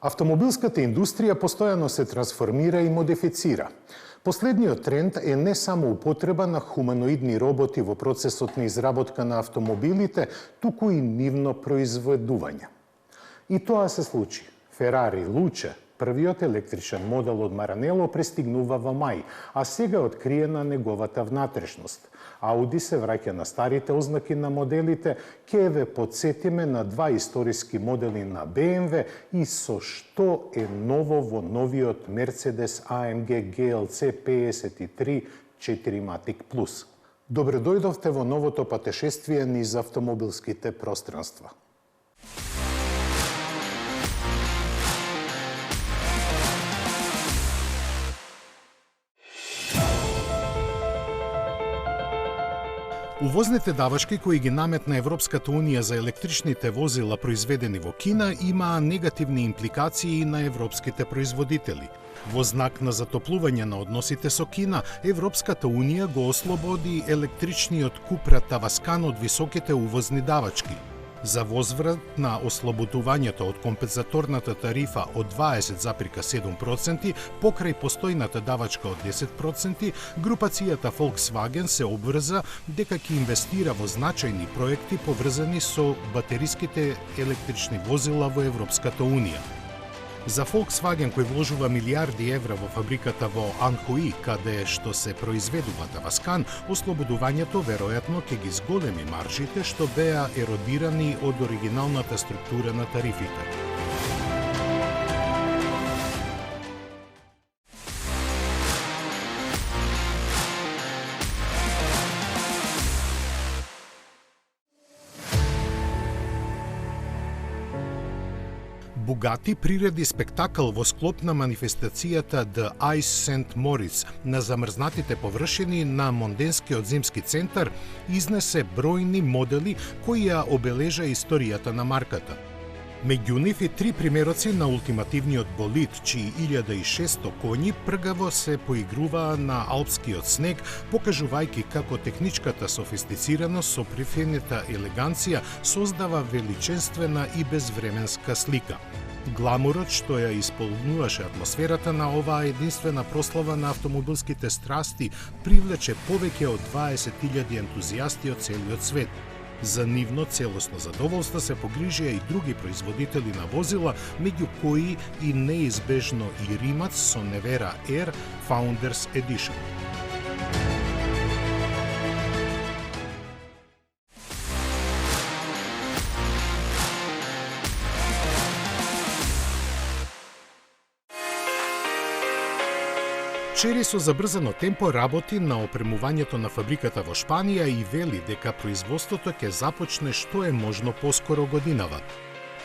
Автомобилската индустрија постојано се трансформира и модифицира. Последниот тренд е не само употреба на хуманоидни роботи во процесот на изработка на автомобилите, туку и нивно произведување. И тоа се случи. Ферари Луче, првиот електричен модел од Маранело, пристигнува во мај, а сега е откриена неговата внатрешност. Ауди се враќа на старите ознаки на моделите, ке ве подсетиме на два историски модели на BMW и со што е ново во новиот Mercedes AMG GLC 53 4MATIC Plus. Добре дојдовте во новото патешествие низ автомобилските пространства. Увозните давачки кои ги наметна Европската унија за електричните возила произведени во Кина имаа негативни импликации на европските производители. Во знак на затоплување на односите со Кина, Европската унија го ослободи електричниот Купра Таваскан од високите увозни давачки. За возврат на ослободувањето од компензаторната тарифа од 20,7% покрај постојната давачка од 10%, групацијата Volkswagen се обврза дека ќе инвестира во значајни проекти поврзани со батериските електрични возила во Европската унија. За Volkswagen, кој вложува милиарди евра во фабриката во Анхуи, каде што се произведува Таваскан, ослободувањето веројатно ќе ги зголеми маржите што беа еродирани од оригиналната структура на тарифите. Bugatti приреди спектакл во склоп на манифестацијата The Ice St. Moritz на замрзнатите површини на Монденскиот зимски центар, изнесе бројни модели кои ја обележа историјата на марката. Меѓу нив и три примероци на ултимативниот болид, чии 1600 коњи пргаво се поигруваа на алпскиот снег, покажувајќи како техничката софистицираност со прифинета елеганција создава величинствена и безвременска слика. Гламурот што ја исполнуваше атмосферата на оваа единствена прослава на автомобилските страсти привлече повеќе од 20.000 ентузијасти од целиот свет. За нивно целосно задоволство се погрижија и други производители на возила, меѓу кои и неизбежно и римац со Nevera Air Founders Edition. Чери со забрзано темпо работи на опремувањето на фабриката во Шпанија и вели дека производството ќе започне што е можно поскоро годинава.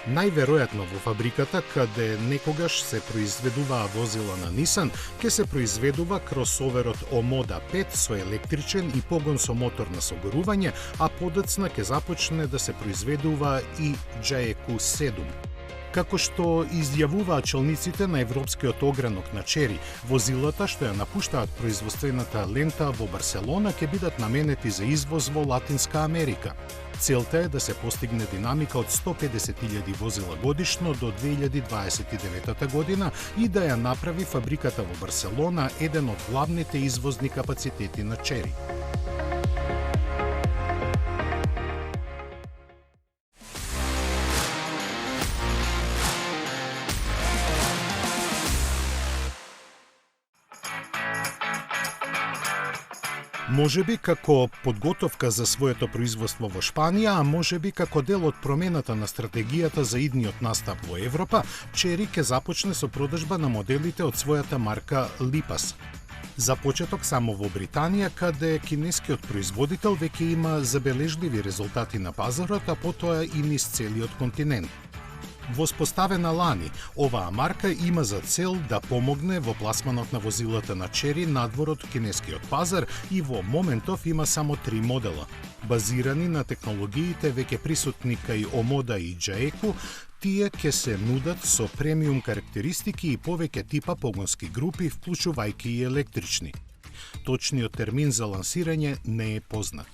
Најверојатно во фабриката, каде некогаш се произведуваа возила на Nissan, ќе се произведува кросоверот Omoda 5 со електричен и погон со мотор на согорување, а подоцна ќе започне да се произведува и Jaeku 7. Како што изјавуваат челниците на европскиот огранок на Чери, возилата што ја напуштаат производствената лента во Барселона ќе бидат наменети за извоз во Латинска Америка. Целта е да се постигне динамика од 150.000 возила годишно до 2029 година и да ја направи фабриката во Барселона еден од главните извозни капацитети на Чери. Можеби како подготовка за своето производство во Шпанија, а можеби како дел од промената на стратегијата за идниот настап во Европа, Чери ќе започне со продажба на моделите од својата марка Lipas. За почеток само во Британија, каде кинескиот производител веќе има забележливи резултати на пазарот, а потоа и низ целиот континент. Воспоставена лани, оваа марка има за цел да помогне во пласманот на возилата на Чери надвор од кинескиот пазар и во моментов има само 3 модела. Базирани на технологиите веќе присутни кај Omoda и Jaeku, тие ќе се нудат со премиум карактеристики и повеќе типа погонски групи, вклучувајќи и електрични. Точниот термин за лансирање не е познат.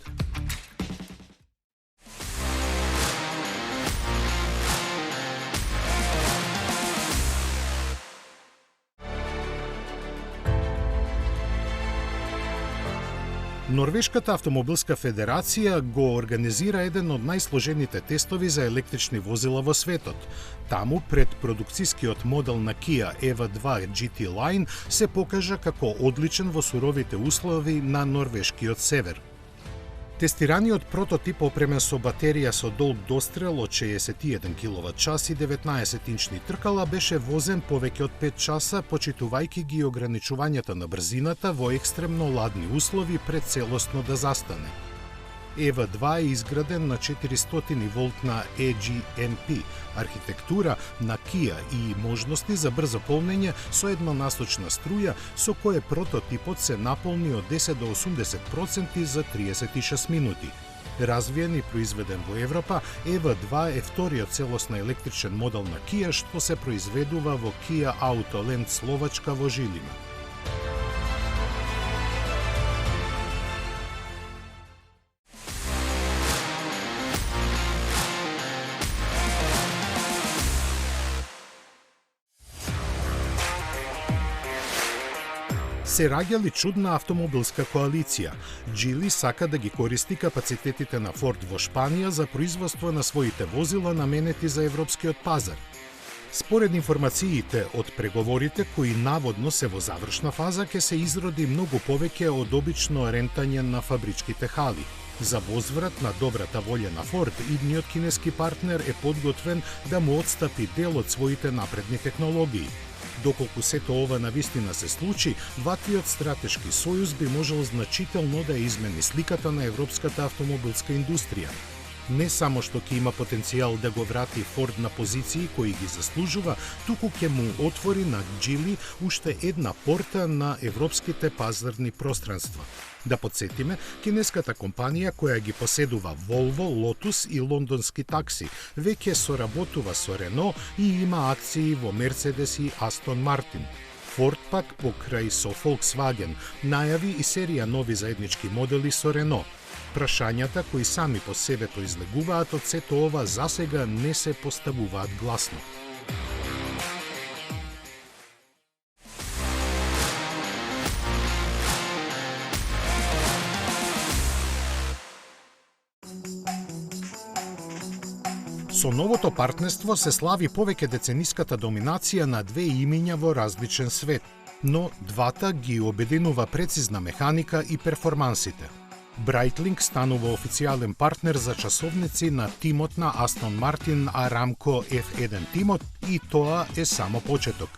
Норвешката автомобилска федерација го организира еден од најсложените тестови за електрични возила во светот. Таму, пред продукцијскиот модел на Kia EV2 GT Line се покажа како одличен во суровите услови на норвешкиот север. Тестираниот прототип опремен со батерија со долг дострел од 61 киловат-час и 19-инчни тркала беше возен повеќе од 5 часа, почитувајќи ги ограничувањата на брзината во екстремно ладни услови пред целосно да застане. EV2 е изграден на 400 волтна EGMP архитектура на Kia и можности за брзо полнење со еднонасочна струја, со кое прототипот се наполни од 10 до 80% за 36 минути. Развиен и произведен во Европа, EV2 е вториот целосно електричен модел на Kia што се произведува во Kia Autoland Словачка во Жилина. Се раѓали чудна автомобилска коалиција. Geely сака да ги користи капацитетите на Ford во Шпанија за производство на своите возила наменети за европскиот пазар. Според информациите од преговорите кои наводно се во завршна фаза, ќе се изроди многу повеќе од обично рентање на фабричките хали. За возврат на добрата волја на Ford, идниот кинески партнер е подготвен да му отстапи дел од своите напредни технологии. Доколку сето ова навистина се случи, ваквиот стратешки сојуз би можел значително да измени сликата на европската автомобилска индустрија. Не само што ќе има потенцијал да го врати Ford на позиции кои ги заслужува, туку ќе му отвори на Geely уште една порта на европските пазарни пространства. Да подсетиме, кинеската компанија која ги поседува Volvo, Lotus и лондонски такси, веќе соработува со Renault и има акции во Mercedes и Aston Martin. Ford пак покрај со Volkswagen најави и серија нови заеднички модели со Renault. Прашањата кои сами по себе произлегуваат од сето ова засега не се поставуваат гласно. Со новото партнерство се слави повеќе децениската доминација на две имиња во различен свет, но двата ги обединува прецизна механика и перформансите. Breitling станува официјален партнер за часовници на тимот на Aston Martin Aramco F1 тимот и тоа е само почеток.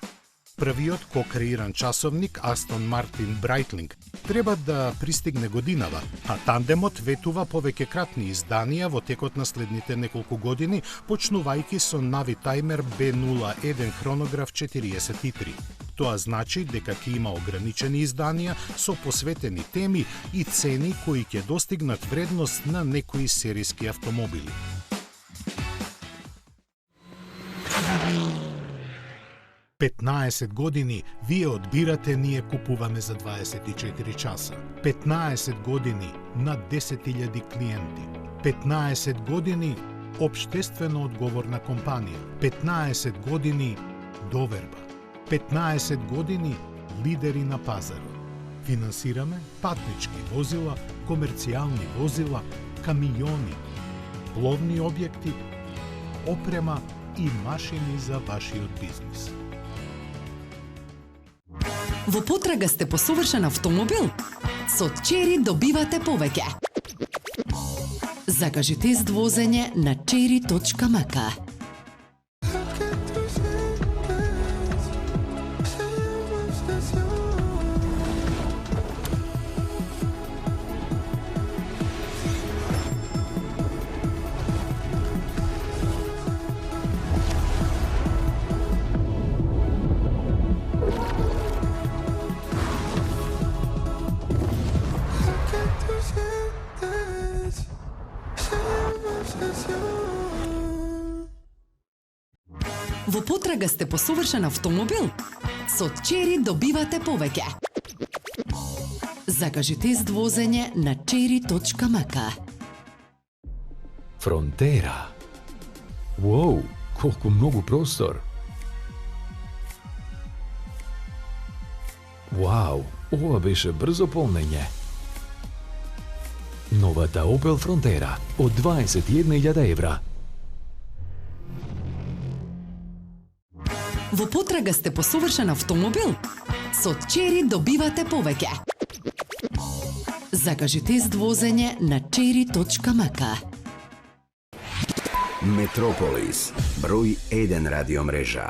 Првиот ко-креиран часовник Aston Martin Breitling треба да пристигне годинава, а тандемот ветува повеќе кратни изданија во текот на следните неколку години, почнувајќи со Navitimer B01 хронограф 43. Тоа значи дека ќе има ограничени изданија со посветени теми и цени кои ќе достигнат вредност на некои серијски автомобили. Петнаесет години вие одбирате, ние купуваме за 24 часа. 15 години над 10.000 клиенти. 15 години општествено одговорна компанија. 15 години доверба. 15 години лидери на пазарот. Финансираме патнички возила, комерцијални возила, камиони, пловни објекти, опрема и машини за вашиот бизнис. Во потрага сте по совршен автомобил? Со Chery добивате повеќе. Закажи тест возење на chery.mk. Во потрага сте по совршен автомобил? Со Chery добивате повеќе. Закажи тест возење на chery.mk. Фронтера. Уоу, колку многу простор. Вау, ова беше брзо полнење. Новата Opel Frontera од 21.000 евра. Во потрага сте по совршен автомобил? Со Чери добивате повеќе. Закажи тест возење на cherry.mk. Метрополис, број 1 радиомрежа.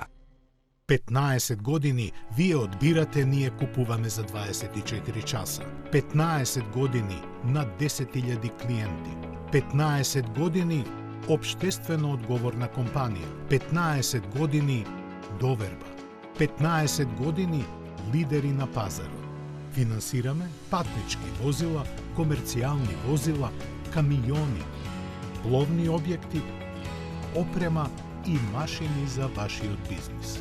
15 години вие одбирате, ние купуваме за 24 часа. 15 години над 10.000 клиенти. 15 години општествено одговорна компанија. 15 години доверба. 15 години лидери на пазарот. Финансираме патнички возила, комерцијални возила, камиони, пловни објекти, опрема и машини за вашиот бизнис.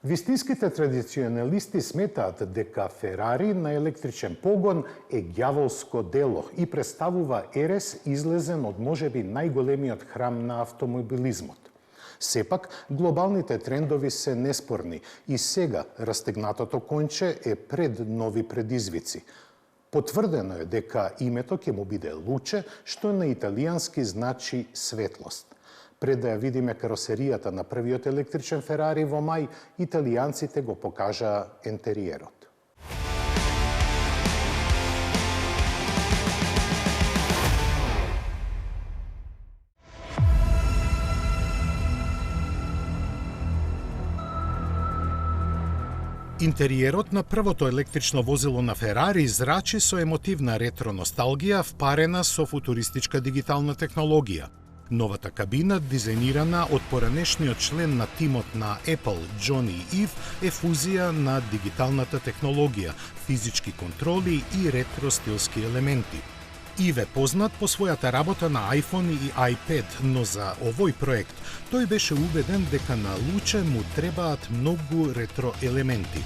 Вистинските традиционалисти сметаат дека Ферари на електричен погон е ѓаволско дело и представува ерес излезен од можеби најголемиот храм на автомобилизмот. Сепак, глобалните трендови се неспорни и сега растегнатото конче е пред нови предизвици. Потврдено е дека името ќе му биде Луче, што на италијански значи светлост. Пред да ја видиме каросеријата на првиот електричен Ферари во мај, италијанците го покажаа ентериерот. Интериерот на првото електрично возило на Ферари зрачи со емотивна ретро-носталгија впарена со футуристичка дигитална технологија. Новата кабина, дизајнирана од поранешниот член на тимот на Apple, Джони Ив, е фузија на дигиталната технологија, физички контроли и ретро-стилски елементи. Ив е познат по својата работа на iPhone и iPad, но за овој проект тој беше убеден дека на Луче му требаат многу ретро елементи.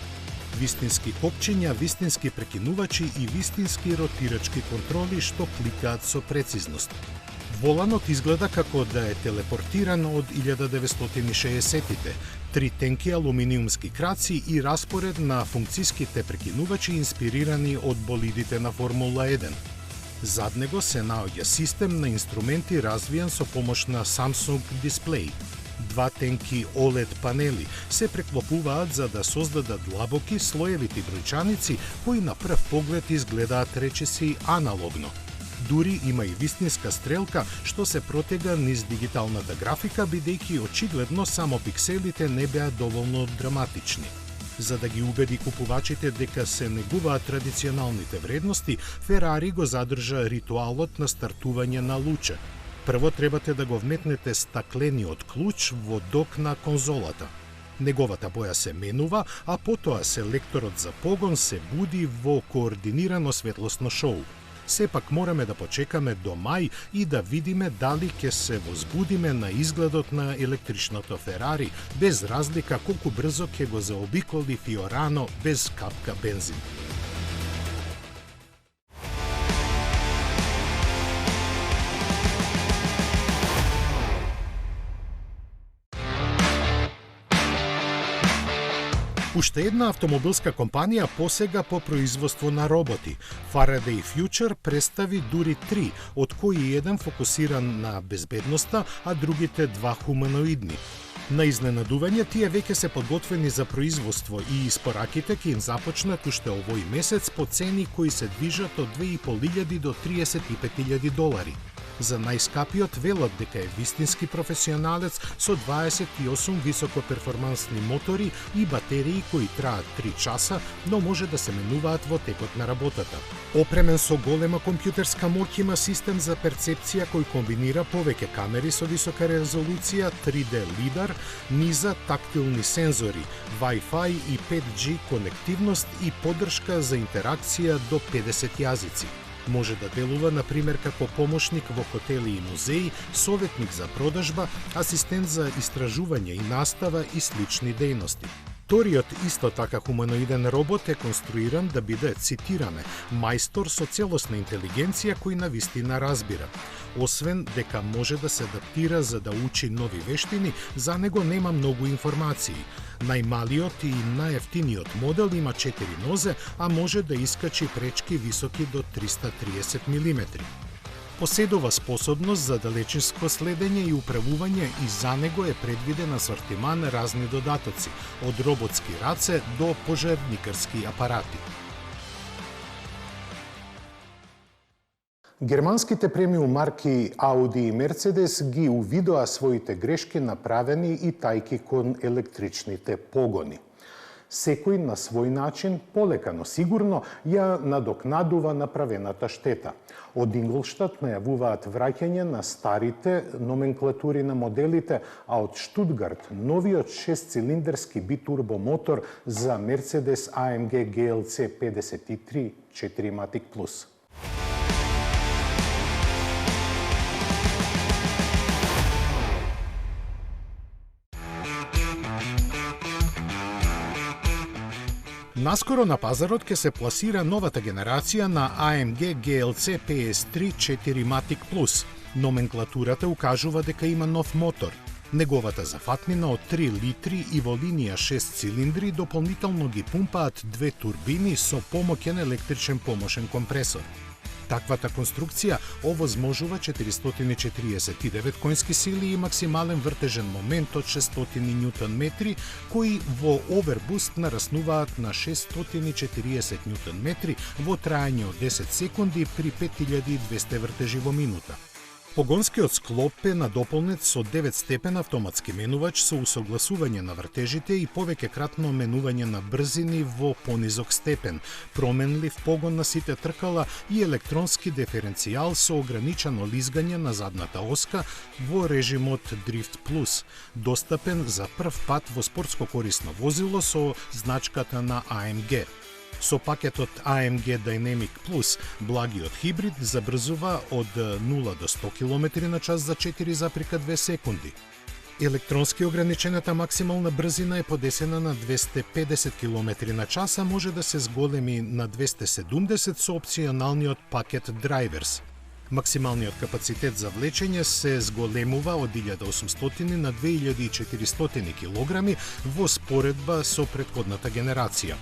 Вистински копчиња, вистински прекинувачи и вистински ротирачки контроли што кликаат со прецизност. Воланот изгледа како да е телепортиран од 1960-тите. 3 тенки алуминиумски краци и распоред на функцијските прекинувачи инспирирани од болидите на Формула 1. Зад него се наоѓа систем на инструменти развиен со помош на Samsung Display. 2 тенки OLED панели се преклопуваат за да создадат длабоки слоевити бројчаници кои на прв поглед изгледаат речиси аналогно. Дури има и вистинска стрелка што се протега низ дигиталната графика, бидејќи очигледно само пикселите не беа доволно драматични. За да ги убеди купувачите дека се негуваат традиционалните вредности, Ферари го задржа ритуалот на стартување на Луче. Прво требате да го вметнете стаклениот клуч во док на конзолата. Неговата боја се менува, а потоа селекторот за погон се буди во координирано светлосно шоу. Сепак мораме да почекаме до мај и да видиме дали ќе се возбудиме на изгледот на електричното Ферари, без разлика колку брзо ќе го заобиколи Фиорано без капка бензин. Уште една автомобилска компанија посега по производство на роботи. Faraday Future представи дури 3, од кои еден фокусиран на безбедноста, а другите 2 хуманоидни. На изненадување, тие веќе се подготвени за производство и испораките ќе им започнат уште овој месец по цени кои се движат од $2.500 до $35.000. За најскапиот велат дека е вистински професионалец со 28 високоперформансни мотори и батерии кои траат 3 часа, но може да се менуваат во текот на работата. Опремен со голема компјутерска моќ, има систем за перцепција кој комбинира повеќе камери со висока резолуција, 3D лидар, низа тактилни сензори, Wi-Fi и 5G конективност и поддршка за интеракција до 50 јазици. Може да делува, например, како помошник во хотели и музеи, советник за продажба, асистент за истражување и настава и слични дејности. Вториот исто така хуманоиден робот е конструиран да биде, цитираме, мајстор со целосна интелигенција кој навистина разбира. Освен дека може да се адаптира за да учи нови вештини, за него нема многу информации. Најмалиот и најефтиниот модел има 4 нозе, а може да искачи пречки високи до 330 мм. Поседува способност за далечинско следење и управување и за него е предвиден асортиман разни додатоци, од роботски раце до пожарникарски апарати. Германските премиум марки Audi и Mercedes ги увидоа своите грешки направени и тајки кон електричните погони. Секој на свој начин, полека но сигурно, ја надокнадува направената штета. Од Инглштад најавуваат враќање на старите номенклатури на моделите, а од Штутгарт новиот 6-цилиндерски битурбомотор за Mercedes AMG GLC 53 4MATIC Plus. Наскоро на пазарот ќе се пласира новата генерација на AMG GLC PS3 4MATIC Plus. Номенклатурата укажува дека има нов мотор. Неговата зафатнина од 3 литри и во линија 6 цилиндри дополнително ги пумпаат 2 турбини со помоќен електричен помошен компресор. Таквата конструкција овозможува 449 конски сили и максимален вртежен момент од 600 Нм, кои во овербуст нараснуваат на 640 Нм во траење од 10 секунди при 5200 вртежи во минута. Погонскиот склоп е надополнет со 9-степен автоматски менувач со усогласување на вртежите и повеќе кратно менување на брзини во понизок степен, променлив погон на сите тркала и електронски диференцијал со ограничено лизгање на задната оска во режимот Drift Plus, достапен за прв пат во спортско корисно возило со значката на AMG. Со пакетот AMG Dynamic Plus, благиот хибрид забрзува од 0 до 100 км/ч за 4,2 секунди. Електронски ограничената максимална брзина е подесена на 250 км/ч, а може да се зголеми на 270 со опционалниот пакет Drivers. Максималниот капацитет за влечење се зголемува од 1800 на 2400 кг во споредба со претходната генерација.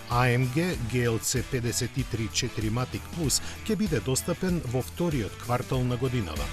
AMG GLC 53 4MATIC Plus ќе биде достапен во вториот квартал на годинава.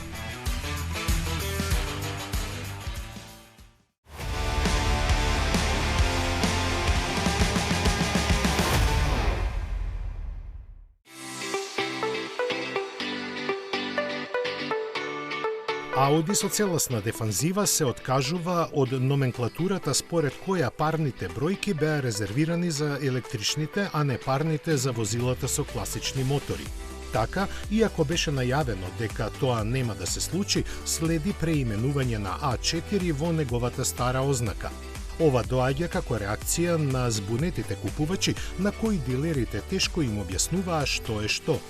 Audi со целосна дефанзива се откажува од номенклатурата според која парните бројки беа резервирани за електричните, а не парните за возилата со класични мотори. Така, иако беше најавено дека тоа нема да се случи, следи преименување на A4 во неговата стара ознака. Ова доаѓа како реакција на збунетите купувачи на кои дилерите тешко им објаснуваа што е што.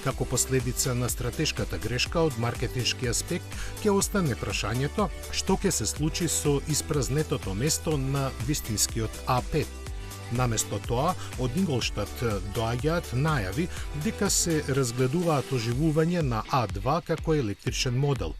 Како последица на стратешката грешка од маркетиншки аспект, ќе остане прашањето што ќе се случи со испразнетото место на вистинскиот A5. Наместо тоа, од Инглштад доаѓаат најави дека се разгледуваат оживување на A2 како електричен модел.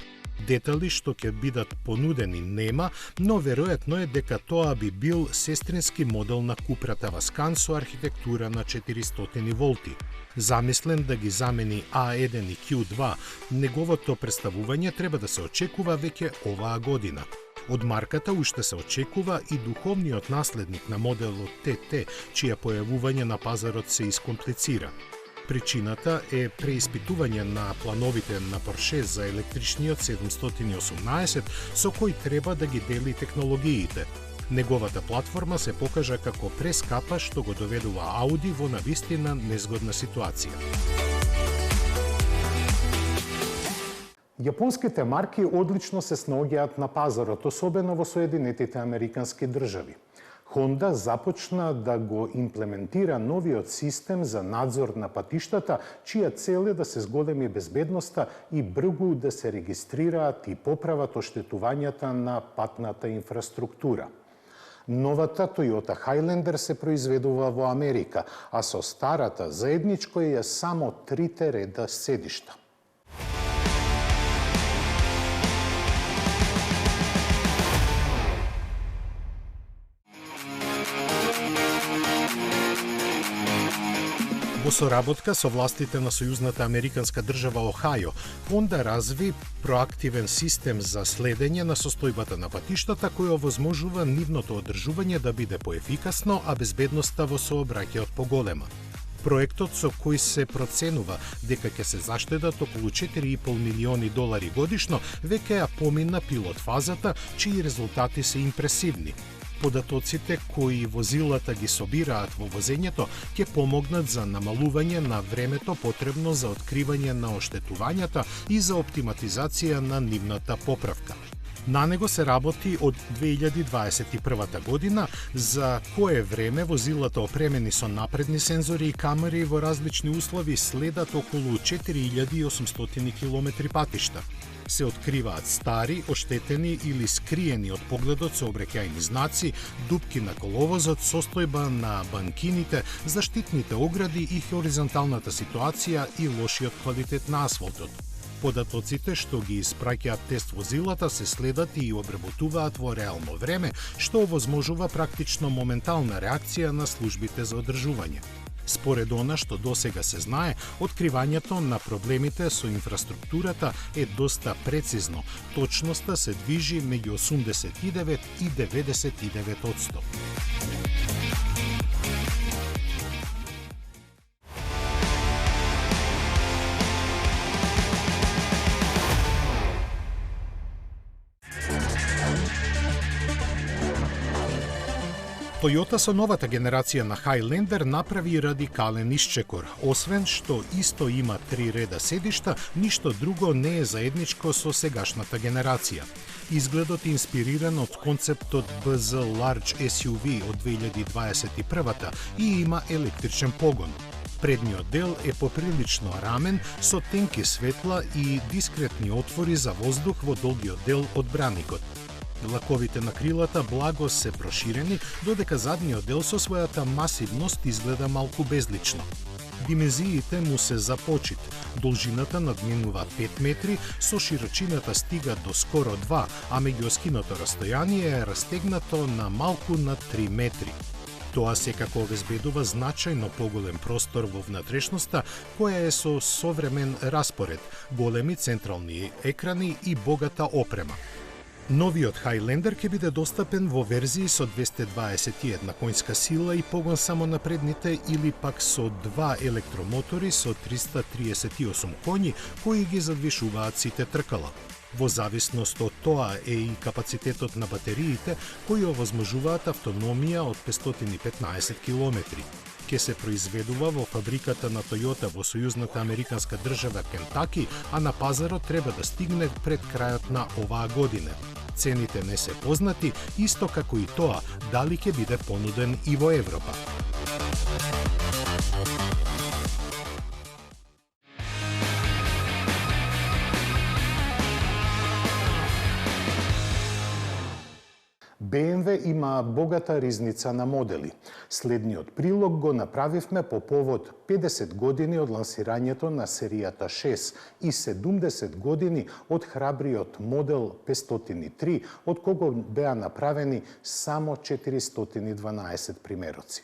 Детали што ќе бидат понудени нема, но веројатно е дека тоа би бил сестрински модел на Cupra Tavascan со архитектура на 400 волти. Замислен да ги замени A1 и Q2, неговото представување треба да се очекува веќе оваа година. Од марката уште се очекува и духовниот наследник на моделот TT, чија појавување на пазарот се искомплицира. Причината е преиспитување на плановите на Porsche за електричниот 718, со кој треба да ги дели технологиите. Неговата платформа се покажа како прескапа, што го доведува Audi во навистина незгодна ситуација. Јапонските марки одлично се снаоѓаат на пазарот, особено во Соединетите Американски држави. Honda започна да го имплементира новиот систем за надзор на патиштата, чија цел е да се зголеми безбедноста и бргу да се регистрираат и поправат оштетувањата на патната инфраструктура. Новата Toyota Highlander се произведува во Америка, а со старата заедничко е само 3 реда седишта. Во соработка со властите на сојузната американска држава Охајо, Honda разви проактивен систем за следење на состојбата на патиштата кој овозможува нивното одржување да биде поефикасно, а безбедноста во сообраќајот поголема. Проектот со кој се проценува дека ќе се заштедат околу $4,5 милиони годишно, веќе ја помина пилот фазата, чии резултати се импресивни. Податоците кои возилата ги собираат во возењето ќе помогнат за намалување на времето потребно за откривање на оштетувањата и за оптиматизација на нивната поправка. На него се работи од 2021 година, за кое време возилата опремени со напредни сензори и камери во различни услови следат околу 4800 км патишта. Се откриваат стари, оштетени или скриени од погледот сообраќајни знаци, дупки на коловозот, состојба на банкините, заштитните огради и хоризонталната ситуација и лошиот квалитет на асфалтот. Податоците што ги испраќаат тест возилата се следат и обработуваат во реално време, што овозможува практично моментална реакција на службите за одржување. Според она што досега се знае, откривањето на проблемите со инфраструктурата е доста прецизно. Точноста се движи меѓу 89 и 99%. Toyota со новата генерација на Highlander направи радикален исчекор. Освен што исто има 3 реда седишта, ништо друго не е заедничко со сегашната генерација. Изгледот е инспириран од концептот BZ Large SUV од 2021 и има електричен погон. Предниот дел е поприлично рамен, со тенки светла и дискретни отвори за воздух во долгиот дел од браникот. Лаковите на крилата благо се проширени, додека задниот дел со својата масивност изгледа малку безлично. Димензиите му се за почит. Должината надминува 5 метри, со широчината стига до скоро 2, а меѓуоскиното растојание е растегнато на малку над 3 метри. Тоа секако обезбедува значајно поголем простор во внатрешноста, која е со современ распоред, големи централни екрани и богата опрема. Новиот Highlander ќе биде достапен во верзии со 221 конјска сила и погон само на предните или пак со 2 електромотори со 338 коњи кои ги задвишуваат сите тркала. Во зависност од тоа е и капацитетот на батериите кои овозможуваат автономија од 515 км. Ке се произведува во фабриката на Toyota во сојузната американска држава Кентаки, а на пазарот треба да стигне пред крајот на оваа година. Цените не се познати, исто како и тоа дали ќе биде понуден и во Европа. BMW има богата ризница на модели. Следниот прилог го направивме по повод 50 години од лансирањето на серијата 6 и 70 години од храбриот модел 503, од кого беа направени само 412 примероци.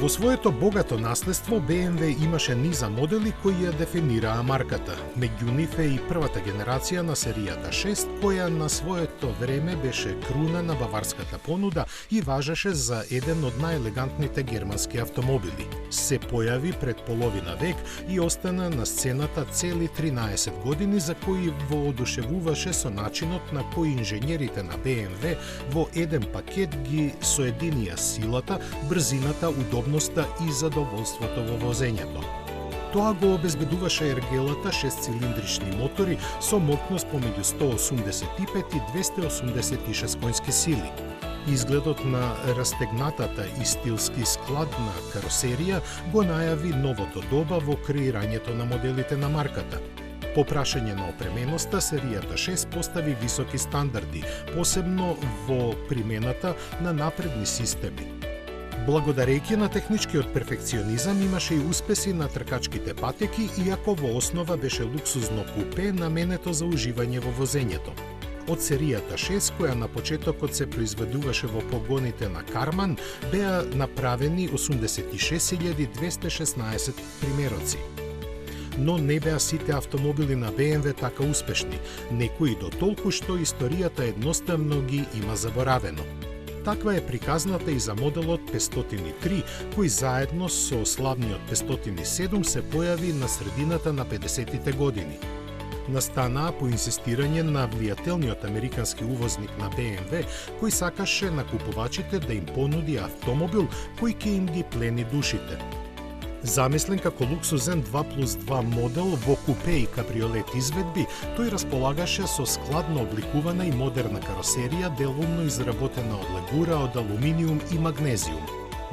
Во своето богато наследство BMW имаше низа модели кои ја дефинираа марката. Меѓу нив е и првата генерација на серијата 6, која на своето време беше круна на баварската понуда и важеше за еден од најелегантните германски автомобили. Се појави пред половина век и остана на сцената цели 13 години, за кои воодушевуваше со начинот на кој инженерите на BMW во еден пакет ги соединија силата, брзината, удобноста и задоволството во возењето. Тоа го обезбедуваше ергелата 6-цилиндрични мотори со моќност помеѓу 185 и 286 конјски сили. Изгледот на растегнатата и стилски складна каросерија го најави новото доба во креирањето на моделите на марката. По прашање на опременоста, серијата 6 постави високи стандарди, посебно во примената на напредни системи. Благодарејќи на техничкиот перфекционизам имаше и успеси на тркачките патеки, иако во основа беше луксузно купе наменето за уживање во возењето. Од серијата 6, која на почетокот се произведуваше во погоните на Карман, беа направени 86.216 примероци. Но не беа сите автомобили на BMW така успешни, некои до толку што историјата едноставно ги има заборавено. Таква е приказната и за моделот 503, кој заедно со славниот 507 се појави на средината на 50-тите години. Настанаа по инсистирање на влијателниот американски увозник на BMW, кој сакаше на купувачите да им понуди автомобил кој ќе им ги плени душите. Замислен како луксузен 2+2 модел во купе и кабриолет изведби, тој располагаше со складно обликувана и модерна каросерија, делумно изработена од легура од алуминиум и магнезиум.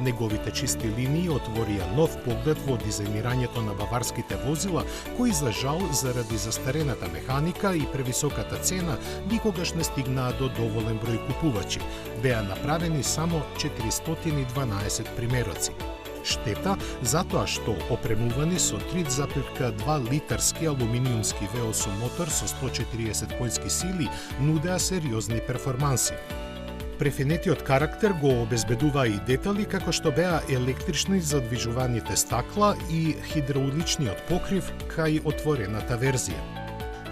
Неговите чисти линии отворија нов поглед во дизајнирањето на баварските возила, кои за жал, заради застарената механика и превисоката цена, никогаш не стигнаа до доволен број купувачи. Беа направени само 412 примероци. Штета, затоа што опремувани со 3,2 литарски алуминиумски V8 мотор со 140 коњски сили, нудеа сериозни перформанси. Префинетиот карактер го обезбедуваа и детали како што беа електрични задвижуваните стакла и хидрауличниот покрив кај отворената верзија.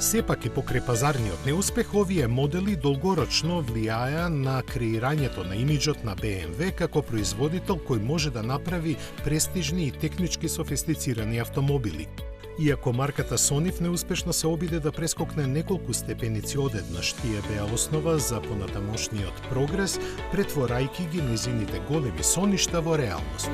Сепак и покрај пазарниот неуспех, овие модели долгорочно влијаја на креирањето на имиџот на BMW како производител кој може да направи престижни и технички софистицирани автомобили. Иако марката Сонив неуспешно се обиде да прескокне неколку степеници одеднаш, тие беа основа за понатамошниот прогрес, претворајќи ги незините големи соништа во реалност.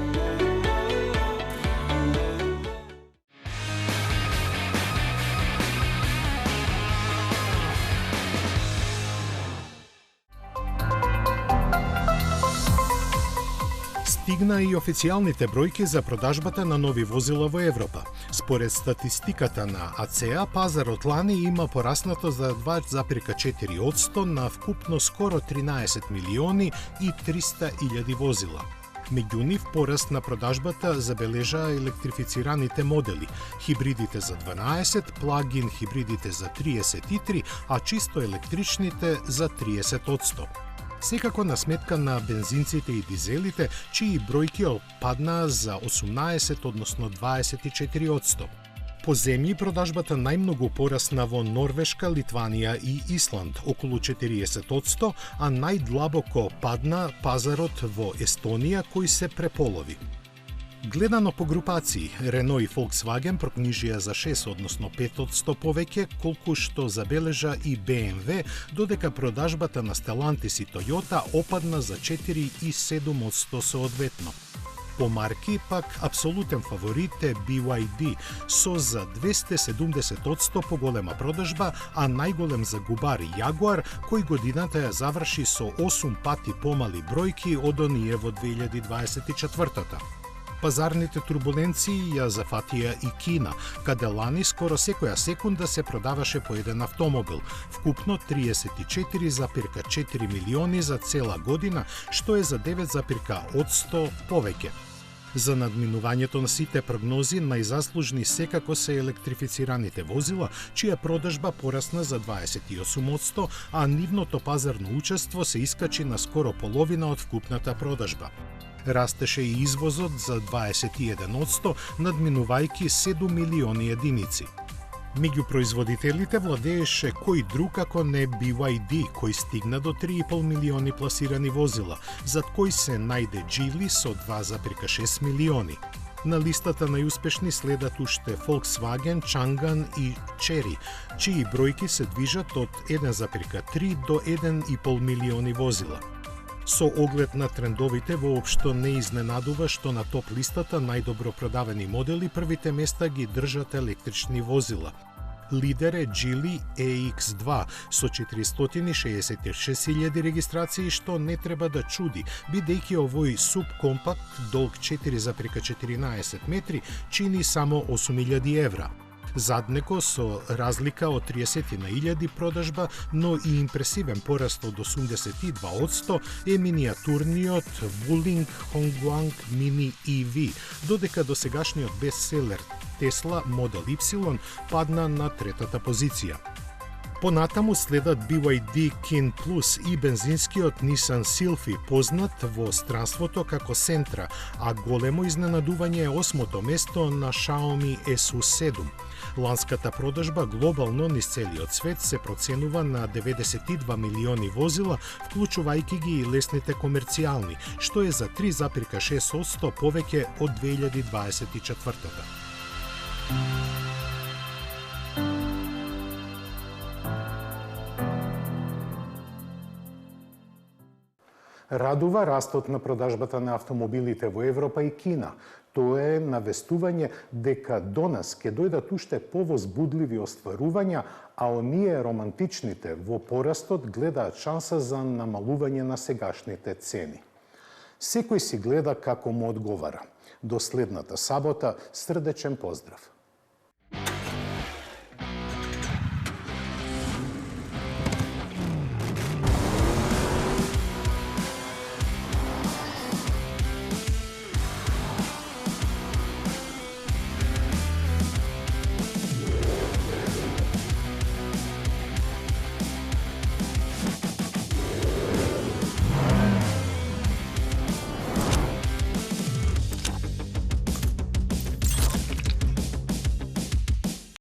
Стигна и официјалните бројки за продажбата на нови возила во Европа. Според статистиката на АЦЕА, пазарот лани има пораснато за 2,4% на вкупно скоро 13 милиони и 300 илјади возила. Меѓу нив пораст на продажбата забележаа електрифицираните модели, хибридите за 12, плагин хибридите за 33, а чисто електричните за 30%. Секако на сметка на бензинците и дизелите, чии бројки опаднаа за 18, односно 24%. По земји продажбата најмногу порасна во Норвешка, Литванија и Исланд, околу 40%, а најдлабоко падна пазарот во Естонија, кој се преполови. Гледано по групации, Рено и Volkswagen прокнижија за 6, односно 5% повеќе, колку што забележа и BMW, додека продажбата на Stellantis и Toyota опадна за 4 и 7% соодветно. По марки, пак, апсолутен фаворит е BYD, со за 270% поголема продажба, а најголем загубар Jaguar, кој годината ја заврши со 8 пати помали бројки од оние во 2024-та. Пазарните турбуленции ја зафатија и Кина, каде лани скоро секоја секунда се продаваше по еден автомобил, вкупно 34,4 милиони за цела година, што е за 9,1% повеќе. За надминувањето на сите прогнози, најзаслужни секако се електрифицираните возила, чија продажба порасна за 28%, а нивното пазарно учество се искачи на скоро половина од вкупната продажба. Растеше и извозот за 21%, надминувајќи 7 милиони единици. Меѓу производителите владееше кој друг ако не BYD, кој стигна до 3,5 милиони пласирани возила, зад кој се најде Geely со 2,6 милиони. На листата најуспешни следат уште Volkswagen, Changan и Chery, чии бројки се движат од 1,3 до 1,5 милиони возила. Со оглед на трендовите, воопшто не изненадува што на топ листата најдобро продавани модели првите места ги држат електрични возила. Лидер е Geely EX2 со 466.000 регистрации, што не треба да чуди, бидејќи овој субкомпакт долг 4,14 метри чини само 8.000 евра. Заднеко со разлика од 30.000 продажба, но и импресивен пораст од 82% е миниатурниот Wuling Hongguang Mini EV, додека досегашниот бестселер Tesla Model Y падна на третата позиција. Понатаму следат BYD Kin Plus и бензинскиот Nissan Sylphy, познат во странството како Sentra, а големо изненадување е 8-то место на Xiaomi SU7. Ланската продажба глобално низ целиот свет се проценува на 92 милиони возила, вклучувајќи ги и лесните комерцијални, што е за 3,6% повеќе од 2024-та. Радува растот на продажбата на автомобилите во Европа и Кина. Тоа е навестување дека до нас ќе дојдат уште повозбудливи остварувања, а оние романтичните во порастот гледаат шанса за намалување на сегашните цени. Секој си гледа како му одговара. До следната сабота, срдечен поздрав!